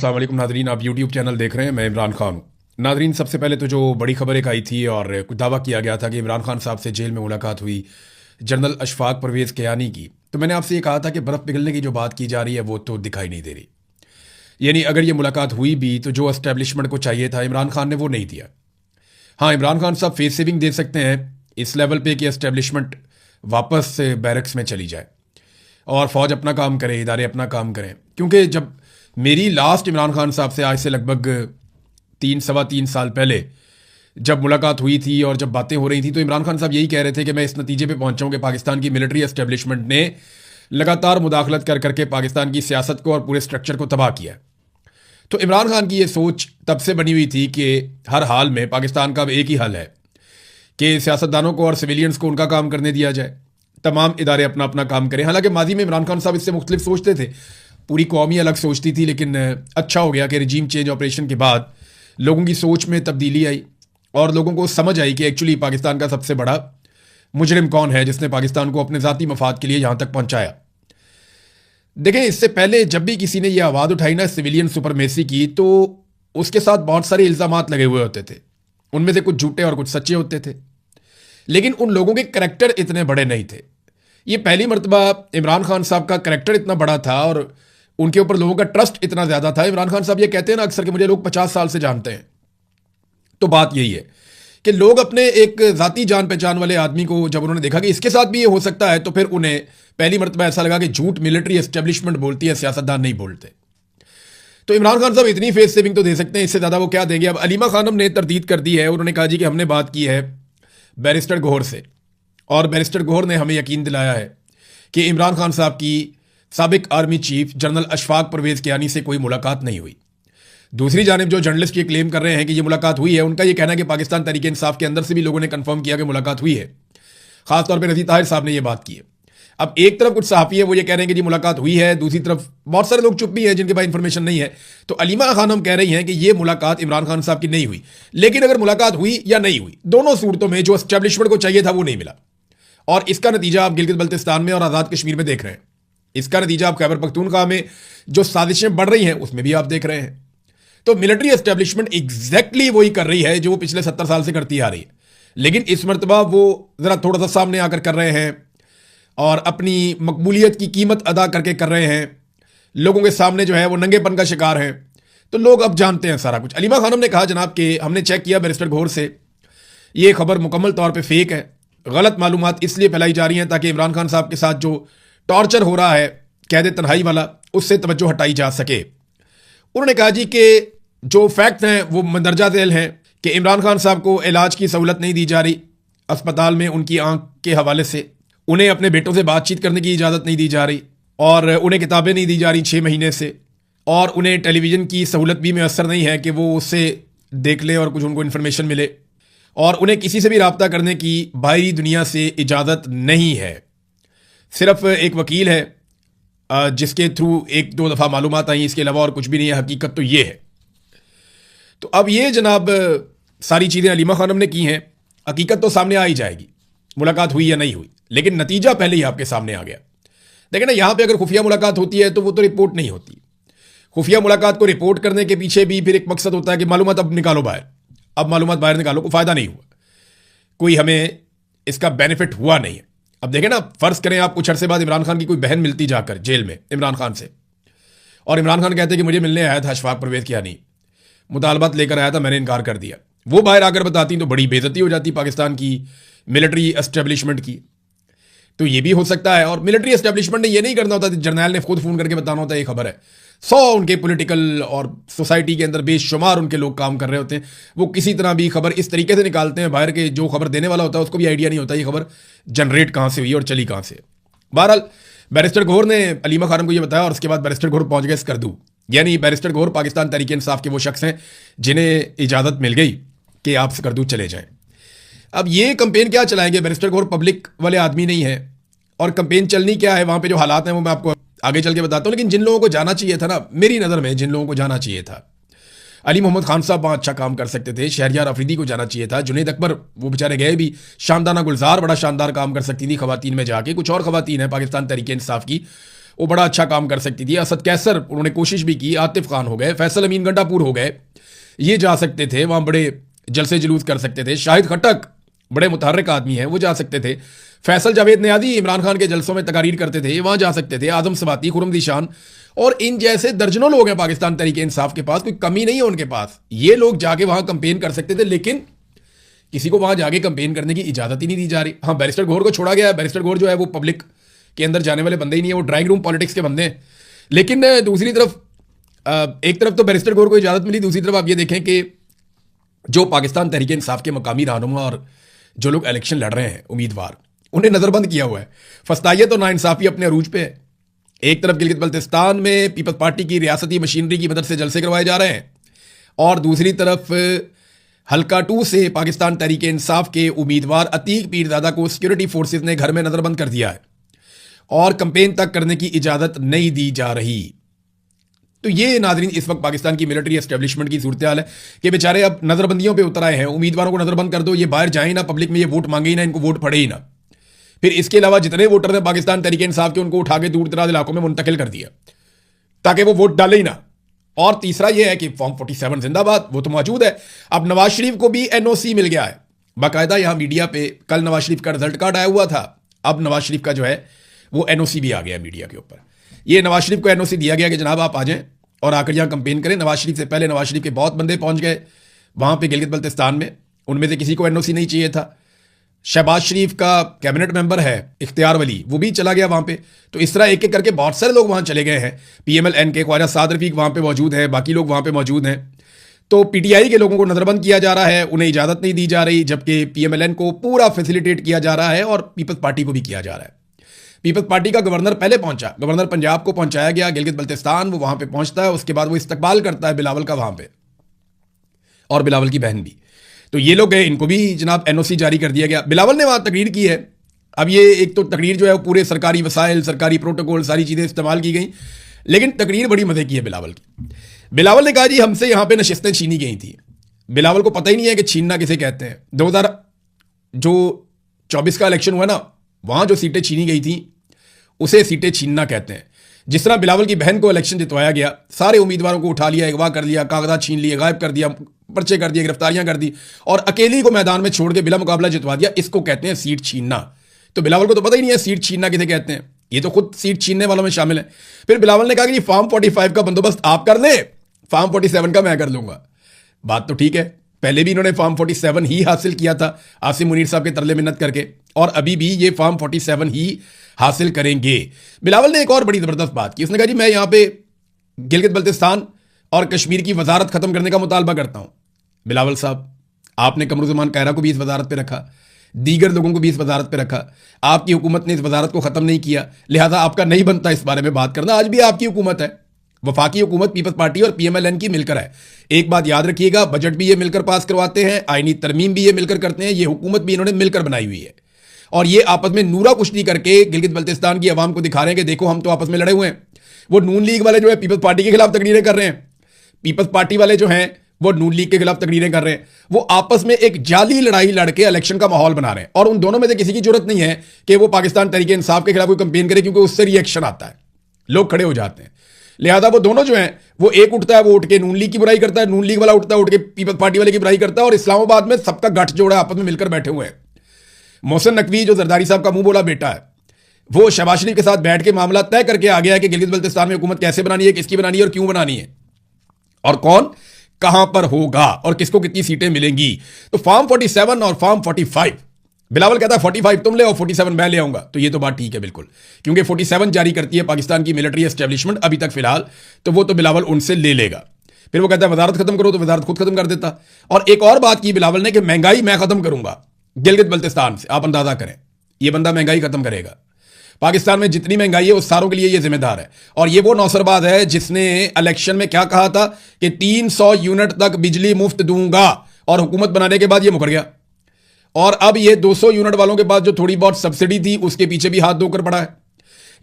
अस्सलाम वालेकुम नादरीन, आप यूट्यूब चैनल देख रहे हैं। मैं इमरान खान हूँ। नादरीन, सबसे पहले तो जो बड़ी खबर एक आई थी और कुछ दावा किया गया था कि इमरान खान साहब से जेल में मुलाकात हुई जनरल अशफाक परवेज़ कियानी की, तो मैंने आपसे ये कहा था कि बर्फ़ पिघलने की जो बात की जा रही है वो तो दिखाई नहीं दे रही। यानी अगर ये मुलाकात हुई भी तो जो एस्टेब्लिशमेंट को चाहिए था इमरान खान ने वो नहीं दिया। हाँ, इमरान खान साहब फेस सेविंग दे सकते हैं इस लेवल पे कि एस्टेब्लिशमेंट वापस से बैरक्स में चली जाए और फौज अपना काम करे, इदारे अपना काम करें। क्योंकि जब मेरी लास्ट इमरान खान साहब से आज से लगभग 3 सवा 3 साल पहले जब मुलाकात हुई थी और जब बातें हो रही थी, तो इमरान खान साहब यही कह रहे थे कि मैं इस नतीजे पे पहुंचा हूं कि पाकिस्तान की मिलिट्री एस्टेब्लिशमेंट ने लगातार मुदाखलत कर करके पाकिस्तान की सियासत को और पूरे स्ट्रक्चर को तबाह किया। तो इमरान खान की ये सोच तब से बनी हुई थी कि हर हाल में पाकिस्तान का अब एक ही हल है कि सियासतदानों को और सिविलियंस को उनका काम करने दिया जाए, तमाम इदारे अपना अपना काम करें। हालांकि माजी में इमरान खान साहब इससे मुख्तलिफ सोचते थे, पूरी कौम ही अलग सोचती थी, लेकिन अच्छा हो गया कि रजीम चेंज ऑपरेशन के बाद लोगों की सोच में तब्दीली आई और लोगों को समझ आई कि एक्चुअली पाकिस्तान का सबसे बड़ा मुजरिम कौन है जिसने पाकिस्तान को अपने ज़ाती मफाद के लिए यहाँ तक पहुँचाया। देखें, इससे पहले जब भी किसी ने यह आवाज़ उठाई ना सिविलियन सुपरमेसी की, तो उसके साथ बहुत सारे इल्ज़ामात लगे हुए होते थे। उनमें से कुछ झूठे और कुछ सच्चे होते थे, लेकिन उन लोगों के करैक्टर इतने बड़े नहीं थे। ये पहली मरतबा इमरान खान साहब का करैक्टर इतना बड़ा था और उनके ऊपर लोगों का ट्रस्ट इतना ज़्यादा था। इमरान खान साहब ये कहते हैं ना अक्सर कि मुझे लोग 50 साल से जानते हैं। तो बात यही है कि लोग अपने एक ज़ाती जान पहचान वाले आदमी को जब उन्होंने देखा कि इसके साथ भी ये हो सकता है, तो फिर उन्हें पहली मरतबा ऐसा लगा कि झूठ मिलिट्री एस्टेब्लिशमेंट बोलती है, सियासतदान नहीं बोलते। तो इमरान खान साहब इतनी फेस सेविंग तो दे सकते हैं, इससे ज़्यादा वो क्या देंगे। अब अलीमा खानम ने तरदीद कर दी है, उन्होंने कहा जी कि हमने बात की है बैरिस्टर गौहर से और बैरिस्टर गौहर ने हमें यकीन दिलाया है कि इमरान खान साहब की साबिक army chief general Ashfaq Parvez Kayani से कोई मुलाकात नहीं हुई। दूसरी जानिब जो जर्नलिस्ट ये क्लेम कर रहे हैं कि ये मुलाकात हुई है, उनका ये कहना है कि पाकिस्तान तहरीक इंसाफ के अंदर से भी लोगों ने कंफर्म किया कि मुलाकात हुई है। खासतौर पर रज़ी ताहिर साहब ने ये बात की है। अब एक तरफ कुछ सहाफ़ी है वो ये कह रहे हैं कि जी मुलाकात हुई है, दूसरी तरफ बहुत सारे लोग चुप भी हैं जिनके पास इंफॉर्मेशन नहीं है। तो अलीमा खानम कह रही हैं कि ये मुलाकात इमरान खान साहब की नहीं हुई, लेकिन अगर मुलाकात हुई या नहीं हुई, दोनों सूरतों में जो एस्टेब्लिशमेंट को चाहिए था वो नहीं मिला। और इसका नतीजा आप गिलगित बल्तिस्तान में और आज़ाद कश्मीर में देख रहे हैं। इसका नतीजा आप खैबर पख्तूनख्वा में जो साजिशें बढ़ रही हैं उसमें भी आप देख रहे हैं। तो मिलिट्री एस्टेब्लिशमेंट एग्जैक्टली वही कर रही है जो वो पिछले 70 साल से करती आ रही है, लेकिन इस मरतबा वो ज़रा थोड़ा सा सामने आकर कर रहे हैं और अपनी मकबूलियत की कीमत अदा करके कर रहे हैं। लोगों के सामने जो है वो नंगेपन का शिकार हैं, तो लोग अब जानते हैं सारा कुछ। अलीमा खानम ने कहा जनाब कि हमने चेक किया बैरिस्टर गौहर से, ये खबर मुकम्मल तौर पर फेक है। गलत मालूमात इसलिए फैलाई जा रही हैं ताकि इमरान खान साहब के साथ जो टॉर्चर हो रहा है कैद तन्हाई वाला, उससे तवज्जो हटाई जा सके। उन्होंने कहा जी कि जो फैक्ट हैं वो मंदरजा झेल हैं कि इमरान खान साहब को इलाज की सहूलत नहीं दी जा रही अस्पताल में, उनकी आंख के हवाले से उन्हें अपने बेटों से बातचीत करने की इजाज़त नहीं दी जा रही और उन्हें किताबें नहीं दी जा रही 6 महीने से, और उन्हें टेलीविज़न की सहूलत भी मैसर नहीं है कि वो उससे देख ले और कुछ उनको इन्फॉर्मेशन मिले, और उन्हें किसी से भी रब्ता करने की बाहरी दुनिया से इजाज़त नहीं है। सिर्फ एक वकील है जिसके थ्रू 1-2 दफ़ा मालूमात आई, इसके अलावा और कुछ भी नहीं है। हकीकत तो ये है। तो अब ये जनाब सारी चीज़ें अलीमा खानम ने की हैं। हकीकत तो सामने आ ही जाएगी, मुलाकात हुई या नहीं हुई, लेकिन नतीजा पहले ही आपके सामने आ गया। देखिए ना, यहाँ पे अगर खुफिया मुलाकात होती है तो वो तो रिपोर्ट नहीं होती। खुफिया मुलाकात को रिपोर्ट करने के पीछे भी फिर एक मकसद होता है कि मालूमात अब निकालो बाहर, अब मालूमात बाहर निकालो, कोई फ़ायदा नहीं हुआ, कोई हमें इसका बेनिफिट हुआ नहीं है। अब देखें ना, फ़र्ज़ करें आप कुछ अरसे बाद इमरान खान की कोई बहन मिलती जाकर जेल में इमरान खान से, और इमरान खान कहते कि मुझे मिलने आया था अशफाक परवेज़ कियानी, मुतालबात लेकर आया था, मैंने इनकार कर दिया। वो बाहर आकर बताती तो बड़ी बेइज्जती हो जाती पाकिस्तान की मिलिट्री एस्टेब्लिशमेंट की। तो ये भी हो सकता है। और मिलिट्री एस्टेब्लिशमेंट ने ये नहीं करना होता, जर्नैल ने खुद फ़ोन करके बताना होता है ये खबर है। 100 उनके पॉलिटिकल और सोसाइटी के अंदर बेशुमार उनके लोग काम कर रहे होते हैं, वो किसी तरह भी खबर इस तरीके से निकालते हैं बाहर के, जो खबर देने वाला होता है उसको भी आइडिया नहीं होता ये खबर जनरेट कहाँ से हुई और चली कहाँ से। बहरहाल बैरिस्टर गौहर ने अलीमा खानम को ये बताया और उसके बाद बैरिस्टर गौहर पहुँच गए स्कर्दू। यानी बैरिस्टर गौहर पाकिस्तान तहरीक इंसाफ के वो शख्स हैं जिन्हें इजाज़त मिल गई कि आप स्कर्दू चले जाएं। अब ये कंपेन क्या चलाएंगे? बैरिस्टर गौहर पब्लिक वाले आदमी नहीं है, और कंपेन चलनी क्या है, वहाँ पे जो हालात हैं वो मैं आपको आगे चल के बताता हूँ। लेकिन जिन लोगों को जाना चाहिए था ना, मेरी नज़र में जिन लोगों को जाना चाहिए था, अली मोहम्मद खान साहब वहाँ अच्छा काम कर सकते थे, शहरयार अफरीदी को जाना चाहिए था, जुनैद अकबर वो बेचारे गए भी, शानदाना गुलजार बड़ा शानदार काम कर सकती थी ख़वातीन में जाके। कुछ और ख़वातीन हैं पाकिस्तान तहरीक इंसाफ की, वो बड़ा अच्छा काम कर सकती थी। असद कैसर उन्होंने कोशिश भी की, आतिफ खान हो गए, फैसल अमीन गंडापुर हो गए, ये जा सकते थे, वहाँ बड़े जलसे जुलूस कर सकते थे। शाहिद खट्टक बड़े मुतहर्रिक आदमी हैं, वो जा सकते थे। फैसल जावेद नियाज़ी इमरान खान के जलसों में तकारीर करते थे, वहाँ जा सकते थे। आजम सवाती, खुरम दिशान और इन जैसे दर्जनों लोग हैं पाकिस्तान तहरीक इंसाफ के पास, कोई कमी नहीं है उनके पास। ये लोग जाके वहाँ कंपेन कर सकते थे, लेकिन किसी को वहाँ जाके कंपेन करने की इजाज़त ही नहीं दी जा रही। हाँ, बैरिस्टर गौहर को छोड़ा गया है। बैरिस्टर गौहर जो है वो पब्लिक के अंदर जाने वाले बंदे ही नहीं है, वो ड्राइंग रूम पॉलिटिक्स के बंदे हैं। लेकिन दूसरी तरफ एक तरफ तो बैरिस्टर गौहर को इजाज़त मिली, दूसरी तरफ आप ये देखें कि जो पाकिस्तान तहरीक इंसाफ के मकामी रहनुमा और जो लोग इलेक्शन लड़ रहे हैं उम्मीदवार, उन्हें नज़रबंद किया हुआ है। फस्तायत और नाइंसाफ़ी अपने अरूज पे है। एक तरफ गिलगित बल्तिस्तान में पीपल्स पार्टी की रियासती मशीनरी की मदद से जलसे करवाए जा रहे हैं, और दूसरी तरफ हल्का 2 से पाकिस्तान तहरीक इंसाफ के उम्मीदवार अतीक पीरजादा को सिक्योरिटी फोर्सेज ने घर में नज़रबंद कर दिया है और कंपेन तक करने की इजाज़त नहीं दी जा रही। तो ये नाज़रीन इस वक्त पाकिस्तान की मिलिट्री एस्टेब्लिशमेंट की सूरत हाल है कि बेचारे अब नज़रबंदियों पे उतर आए हैं। उम्मीदवारों को नज़रबंद कर दो, ये बाहर जाए ना, पब्लिक में ये वोट मांगे ही ना, इनको वोट पड़े ही ना। फिर इसके अलावा जितने वोटर हैं पाकिस्तान तहरीक इंसाफ के, उनको उठा के दूर दराज इलाकों में मुंतकिल कर दिया ताकि वो वोट डाले ही ना। और तीसरा ये है कि फॉर्म 47 जिंदाबाद, वो तो मौजूद है। अब नवाज शरीफ को भी एनओसी मिल गया है बाकायदा। यहां मीडिया पे कल नवाज शरीफ का रिजल्ट कार्ड आया हुआ था, अब नवाज शरीफ का जो है वो एनओसी भी आ गया मीडिया के ऊपर। ये नवाज शरीफ को एनओसी दिया गया कि जनाब आप आ जाएं और आकर यहां कंपेन करें। नवाज शरीफ से पहले नवाज शरीफ के बहुत बंदे पहुंच गए वहां पे गिलगित बल्तिस्तान में, उनमें से किसी को एनओसी नहीं चाहिए था। शहबाज शरीफ का कैबिनेट मेंबर है इख्तियार वली, वो भी चला गया वहां पे। तो इस तरह एक एक करके बहुत सारे लोग वहां चले गए हैं। पीएमएल-एन के ख्वाजा साद रफीक वहां पे मौजूद है, बाकी लोग वहां पे मौजूद हैं। तो पीटीआई के लोगों को नजरबंद किया जा रहा है, उन्हें इजाजत नहीं दी जा रही, जबकि पीएमएल-एन को पूरा फैसिलिटेट किया जा रहा है और पीपल्स पार्टी को भी किया जा रहा है। पीपल्स पार्टी का गवर्नर पहले पहुंचा, गवर्नर पंजाब को पहुंचाया गया गिलगित बल्तिस्तान, वो वहां पे पहुंचता है, उसके बाद वो इस्तकबाल करता है बिलावल का वहां पे, और बिलावल की बहन भी। तो ये लोग गए, इनको भी जनाब एनओसी जारी कर दिया गया। बिलावल ने वहां तकरीर की है। अब ये एक तो तकरीर जो है वो पूरे सरकारी वसाइल, सरकारी प्रोटोकॉल, सारी चीज़ें इस्तेमाल की गई, लेकिन तकरीर बड़ी मजे की है बिलावल की। बिलावल ने कहा जी हमसे यहाँ पे नशिस्तें छीनी गई थी। बिलावल को पता ही नहीं है कि छीनना किसे कहते हैं। 2024 का इलेक्शन हुआ ना, वहां जो सीटें छीनी गई थी उसे सीटें छीनना कहते हैं। जिस तरह बिलावल की बहन को इलेक्शन जितवाया गया, सारे उम्मीदवारों को उठा लिया, अगवा कर लिया, कागजात छीन लिए, गायब कर दिया, पर्चे कर दिए, गिरफ्तारियां कर दी और अकेली को मैदान में छोड़ के बिला मुकाबला जितवा दिया। इसको कहते हैं सीट छीनना। तो बिलावल को तो पता ही नहीं है सीट छीनना किसे कहते हैं, ये तो खुद सीट छीनने वालों में शामिल है। फिर बिलावल ने कहा कि फॉर्म 45 का बंदोबस्त आप कर ले, फॉर्म 47 का मैं कर लूंगा। बात तो ठीक है, पहले भी इन्होंने फॉर्म 47 ही हासिल किया था आसिम मुनीर साहब के तरले मिन्नत करके, और अभी भी ये फॉर्म 47 ही हासिल करेंगे। बिलावल ने एक और बड़ी जबरदस्त बात की, उसने कहा जी मैं यहां पे गिलगित बल्तिस्तान और कश्मीर की वजारत खत्म करने का मुतालबा करता हूं। बिलावल साहब, आपने कमरुज़्ज़मान कायरा को भी इस वजारत पे रखा, दीगर लोगों को भी इस वजारत पे रखा, आपकी हुकूमत ने इस वजारत को खत्म नहीं किया, लिहाजा आपका नहीं बनता इस बारे में बात करना। आज भी आपकी हुकूमत है, वफाकी हुकूमत पीपल्स पार्टी और पीएमएल-एन की मिलकर है। एक बात याद रखिएगा, बजट भी ये मिलकर पास करवाते हैं, आईनी तरमीम भी ये मिलकर करते हैं, ये हुकूमत भी इन्होंने मिलकर बनाई हुई है। और ये आपस में नूरा कुश्ती करके गिलगित बल्तिस्तान की आवाम को दिखा रहे हैं कि देखो हम तो आपस में लड़े हुए हैं। वो नून लीग वाले जो है पीपल्स पार्टी के खिलाफ तकरीरें कर रहे हैं, पीपल्स पार्टी वाले जो हैं वो नून लीग के खिलाफ तकरीरें कर रहे हैं। वो आपस में एक जाली लड़ाई लड़के इलेक्शन का माहौल बना रहे हैं, और उन दोनों में से किसी की जरूरत नहीं है कि वो पाकिस्तान तहरीक इंसाफ के खिलाफ कोई कंपेन करे, क्योंकि उससे रिएक्शन आता है, लोग खड़े हो जाते हैं। लिहाजा वो दोनों जो हैं, वो एक उठता है वो उठ के नून लीग की बुराई करता है, नून लीग वाला उठता है उठ के पीपल्स पार्टी वाले की बुराई करता है, और इस्लामाबाद में सबका गठजोड़ है, आपस में मिलकर बैठे हुए हैं। मोहसिन नकवी जो जरदारी साहब का मुंह बोला बेटा है, वो शहबाज शरीफ के साथ बैठ के मामला तय करके आ गया है कि गिलगित बल्तिस्तान में हुकूमत कैसे बनानी है, किसकी बनानी है और क्यों बनानी है, और कौन कहां पर होगा और किसको कितनी सीटें मिलेंगी। तो फॉर्म 47 और फॉर्म 45, बिलावल कहता है 45 तुम ले और 47 मैं ले आऊंगा। तो ये तो बात ठीक है बिल्कुल, क्योंकि 47 जारी करती है पाकिस्तान की मिलिट्री एस्टेब्लिशमेंट अभी तक फिलहाल, तो वो तो बिलावल उनसे ले लेगा। फिर वो कहता है वजारत खत्म करो, तो वजारत खुद खत्म कर देता। और एक और बात की बिलावल ने कि महंगाई मैं खत्म करूंगा गिलगित बल्तिस्तान से। आप अंदाजा करें, ये बंदा महंगाई खत्म करेगा। पाकिस्तान में जितनी महंगाई है उस सारों के लिए ये जिम्मेदार है। और ये वो नौसरबाज है जिसने इलेक्शन में क्या कहा था कि 300 यूनिट तक बिजली मुफ्त दूंगा, और हुकूमत बनाने के बाद ये मुकर गया। और अब ये 200 यूनिट वालों के पास जो थोड़ी बहुत सब्सिडी थी उसके पीछे भी हाथ धोकर पड़ा है।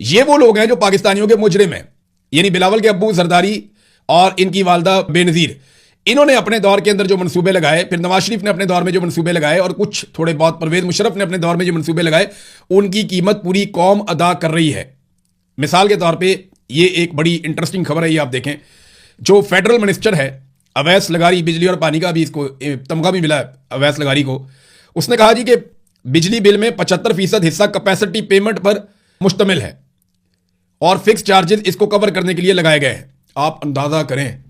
ये वो लोग हैं जो पाकिस्तानियों के मुजरिम हैं, यानी बिलावल के अब्बू जरदारी और इनकी वालदा बेनजीर। इन्होंने अपने दौर के अंदर जो मंसूबे लगाए, फिर नवाज शरीफ ने अपने दौर में जो मंसूबे लगाए, और कुछ थोड़े बहुत परवेज मुशर्रफ ने अपने दौर में जो मंसूबे लगाए, उनकी कीमत पूरी कौम अदा कर रही है। मिसाल के तौर पे ये एक बड़ी इंटरेस्टिंग खबर है, ये आप देखें। जो फेडरल मिनिस्टर है अवैस लगारी, बिजली और पानी का भी इसको तमगा भी मिला है अवैस लगारी को, उसने कहा जी कि बिजली बिल में 75% हिस्सा कैपेसिटी पेमेंट पर मुश्तमिल है और फिक्स चार्जेस इसको कवर करने के लिए लगाए गए हैं। आप अंदाजा करें,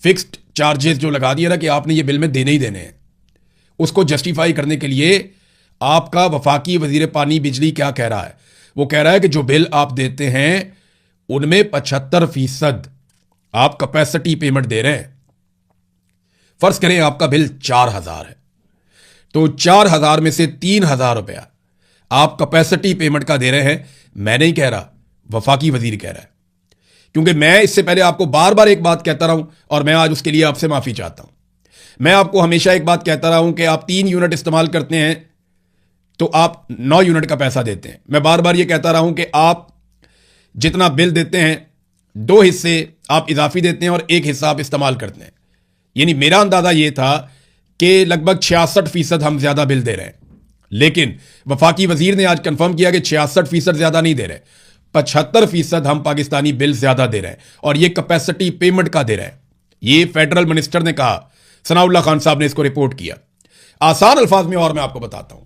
फिक्स्ड चार्जेस जो लगा दिया ना कि आपने ये बिल में देने ही देने हैं, उसको जस्टिफाई करने के लिए आपका वफाकी वजीर पानी बिजली क्या कह रहा है? वो कह रहा है कि जो बिल आप देते हैं उनमें 75% आप कैपेसिटी पेमेंट दे रहे हैं। फर्ज करें आपका बिल 4,000 है, तो 4,000 में से 3,000 रुपया आप कैपेसिटी पेमेंट का दे रहे हैं। मैं नहीं कह रहा, वफाकी वजीर कह रहा है। क्योंकि मैं इससे पहले आपको बार बार एक बात कहता रहा हूं और मैं आज उसके लिए आपसे माफी चाहता हूं। मैं आपको हमेशा एक बात कहता रहा हूं कि आप 3 यूनिट इस्तेमाल करते हैं तो आप 9 यूनिट का पैसा देते हैं। मैं बार बार यह कहता रहा हूं कि आप जितना बिल देते हैं 2 हिस्से आप इजाफी देते हैं और 1 हिस्सा आप इस्तेमाल करते हैं। यानी मेरा अंदाजा यह था कि लगभग 66% हम ज्यादा बिल दे रहे हैं, लेकिन वफाकी वजीर ने आज कंफर्म किया कि 66% ज्यादा नहीं दे रहे, 75% हम पाकिस्तानी बिल ज्यादा दे रहे हैं और यह कैपेसिटी पेमेंट का दे रहे हैं। यह फेडरल मिनिस्टर ने कहा, सनाउल्लाह खान साहब ने इसको रिपोर्ट किया। आसान अल्फाज में और मैं आपको बताता हूं,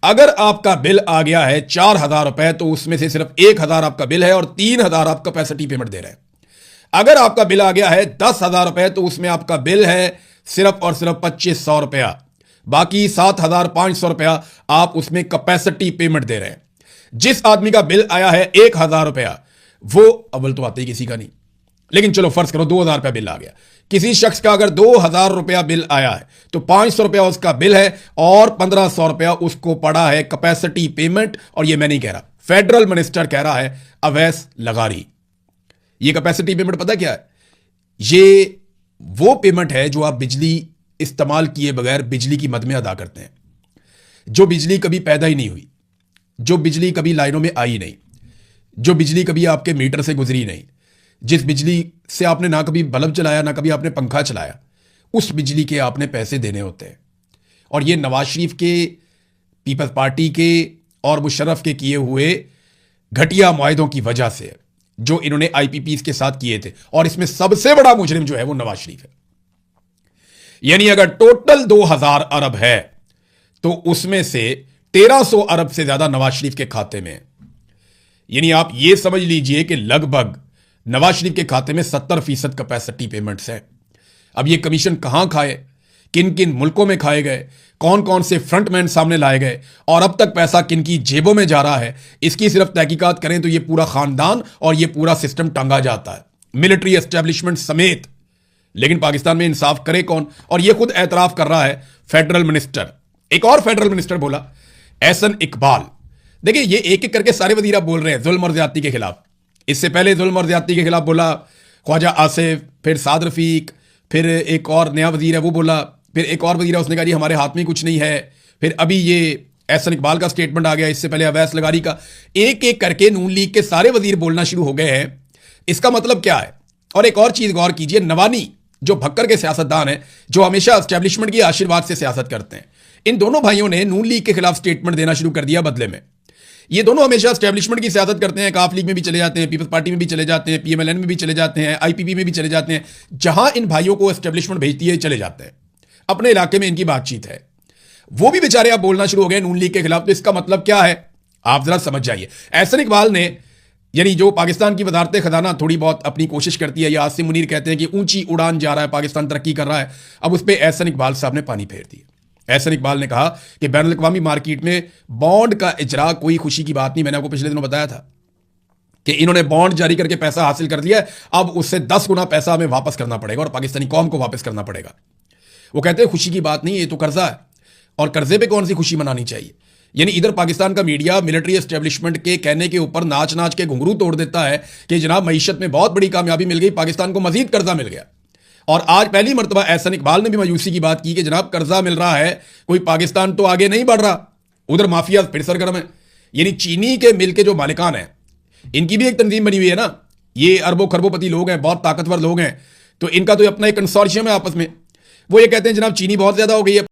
अगर आपका बिल आ गया है 4,000 रुपए तो उसमें से सिर्फ 1,000 आपका बिल है और 3,000 आप कैपेसिटी पेमेंट दे रहे हैं। अगर आपका बिल आ गया है 10,000 रुपए तो उसमें आपका बिल है सिर्फ और सिर्फ 2,500 रुपया, बाकी 7,500 रुपया आप उसमें कैपेसिटी पेमेंट दे रहे हैं। जिस आदमी का बिल आया है 1,000 रुपया, वो अव्वल तो आते ही किसी का नहीं, लेकिन चलो फर्ज करो 2,000 रुपया बिल आ गया। किसी शख्स का अगर 2,000 रुपया बिल आया है तो 500 रुपया उसका बिल है और 1,500 रुपया उसको पड़ा है कैपेसिटी पेमेंट। और ये मैं नहीं कह रहा, फेडरल मिनिस्टर कह रहा है अवैस लगारी। ये कैपेसिटी पेमेंट पता क्या है? ये वो पेमेंट है जो आप बिजली इस्तेमाल किए बगैर बिजली की मद में अदा करते हैं, जो बिजली कभी पैदा ही नहीं हुई, जो बिजली कभी लाइनों में आई नहीं, जो बिजली कभी आपके मीटर से गुजरी नहीं, जिस बिजली से आपने ना कभी बल्ब चलाया ना कभी आपने पंखा चलाया, उस बिजली के आपने पैसे देने होते हैं। और ये नवाज शरीफ के, पीपल्स पार्टी के और मुशर्रफ के किए हुए घटिया मुआहदों की वजह से जो इन्होंने आईपीपीस के साथ किए थे। और इसमें सबसे बड़ा मुजरिम जो है वो नवाज शरीफ है। यानी अगर टोटल 2,000 अरब है तो उसमें से 1,300 अरब से ज्यादा नवाज शरीफ के खाते में है। यानी आप ये समझ लीजिए कि लगभग नवाज शरीफ के खाते में 70% कैपेसिटी पेमेंट्स है। अब ये कमीशन कहां खाए, किन किन मुल्कों में खाए गए, कौन कौन से फ्रंटमैन सामने लाए गए और अब तक पैसा किन की जेबों में जा रहा है, इसकी सिर्फ तहकीकात करें तो ये पूरा खानदान और ये पूरा सिस्टम टांगा जाता है, मिलिट्री एस्टेब्लिशमेंट समेत। लेकिन पाकिस्तान में इंसाफ करे कौन? और ये खुद एतराफ कर रहा है फेडरल मिनिस्टर। एक और फेडरल मिनिस्टर बोला, एहसन इकबाल। देखिए ये एक एक करके सारे वजीर बोल रहे हैं जुल्म और ज्यादती के खिलाफ। इससे पहले जुल्म और ज्यादती के खिलाफ बोला ख्वाजा आसिफ, फिर साद रफीक, फिर एक और नया वजीर है वो बोला, फिर एक और वजीर है उसने कहा जी हमारे हाथ में कुछ नहीं है, फिर अभी ये एहसन इकबाल का स्टेटमेंट आ गया, इससे पहले अवैस लगारी का। एक एक करके नून लीग के सारे वजीर बोलना शुरू हो गए हैं। इसका मतलब क्या है? और एक और चीज गौर कीजिए, नवानी जो भक्कर के सियासतदान हैं, जो हमेशा एस्टेब्लिशमेंट की आशीर्वाद से सियासत करते हैं, इन दोनों भाइयों ने नून लीग के खिलाफ स्टेटमेंट देना शुरू कर दिया बदले में। ये दोनों हमेशा एस्टेब्लिशमेंट की सियासत करते हैं, काफ लीग में भी चले जाते हैं, पीपल्स पार्टी में भी चले जाते हैं, पीएमएलएन में भी चले जाते हैं, आईपीपी में भी चले जाते हैं। जहां इन भाइयों को एस्टेब्लिशमेंट भेजती है चले जाते हैं। अपने इलाके में इनकी बातचीत है, वो भी बेचारे आप बोलना शुरू हो गए नून लीग के खिलाफ। तो इसका मतलब क्या है आप जरा समझ जाइए। एहसन इकबाल ने, यानी जो पाकिस्तान की वजारत खजाना थोड़ी बहुत अपनी कोशिश करती है, या आसिम मुनीर कहते हैं कि ऊंची उड़ान जा रहा है, पाकिस्तान तरक्की कर रहा है, अब उस पर एहसन इकबाल साहब ने पानी फेर दिया। एहसन इकबाल ने कहा कि बैनुल अक़वामी मार्केट में बॉन्ड का इजरा कोई खुशी की बात नहीं। मैंने आपको पिछले दिनों बताया था कि इन्होंने बॉन्ड जारी करके पैसा हासिल कर लिया है, अब उससे 10 गुना पैसा हमें वापस करना पड़ेगा और पाकिस्तानी कौम को वापस करना पड़ेगा। वो कहते हैं खुशी की बात नहीं, ये तो कर्जा है, और कर्जे पे कौन सी खुशी मनानी चाहिए। यानी इधर पाकिस्तान का मीडिया मिलिट्री एस्टेब्लिशमेंट के कहने के ऊपर नाच नाच के घुंघरू तोड़ देता है कि जनाब मईशत में बहुत बड़ी कामयाबी मिल गई, पाकिस्तान को मजीद कर्जा मिल गया। और आज पहली मरतबा एहसन इकबाल ने भी मायूसी की बात की कि जनाब कर्जा मिल रहा है, कोई पाकिस्तान तो आगे नहीं बढ़ रहा, उधर माफिया फिर सरगर्म है। यानी चीनी के मिल के जो मालिकान हैं, इनकी भी एक तंजीम बनी हुई है ना, ये अरबों खरबोपति लोग हैं, बहुत ताकतवर लोग हैं, तो इनका तो अपना एक कंसोर्शियम है आपस में। वो ये कहते हैं जनाब चीनी बहुत ज्यादा हो गई है,